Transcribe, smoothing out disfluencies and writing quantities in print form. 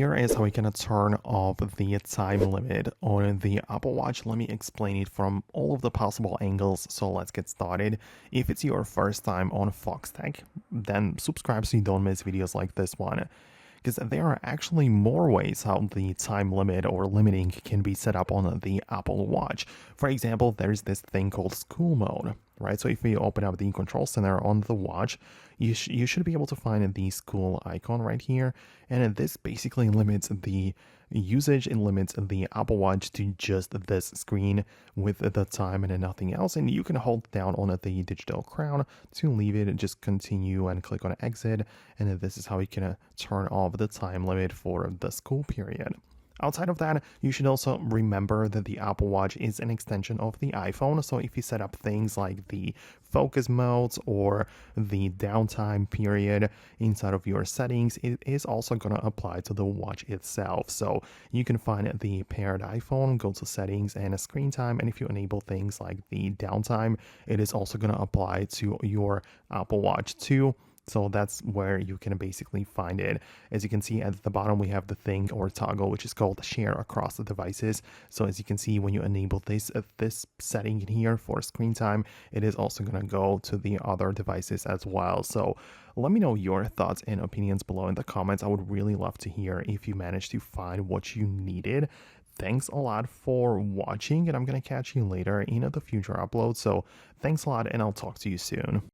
here is how we can turn off the time limit on the Apple Watch. Let me explain it from all of the possible angles. So let's get started. If it's your first time on Foxtecc, then subscribe so you don't miss videos like this one, because there are actually more ways how the time limit or limiting can be set up on the Apple Watch. For example, there's this thing called school mode, right? So if we open up the control center on the watch, you should be able to find the school icon right here. And this basically limits the usage. It limits the Apple Watch to just this screen with the time and nothing else. And you can hold down on the digital crown to leave it, just continue and click on exit. And this is how you can turn off the time limit for the school period. Outside of that, you should also remember that the Apple Watch is an extension of the iPhone. So if you set up things like the focus modes or the downtime period inside of your settings, it is also going to apply to the watch itself. So you can find the paired iPhone, go to settings and screen time. And if you enable things like the downtime, it is also going to apply to your Apple Watch too. So that's where you can basically find it. As you can see at the bottom, we have the thing or toggle, which is called share across the devices. So as you can see, when you enable this setting in here for screen time, it is also going to go to the other devices as well. So let me know your thoughts and opinions below in the comments. I would really love to hear if you managed to find what you needed. Thanks a lot for watching, and I'm going to catch you later in the future upload. So thanks a lot, and I'll talk to you soon.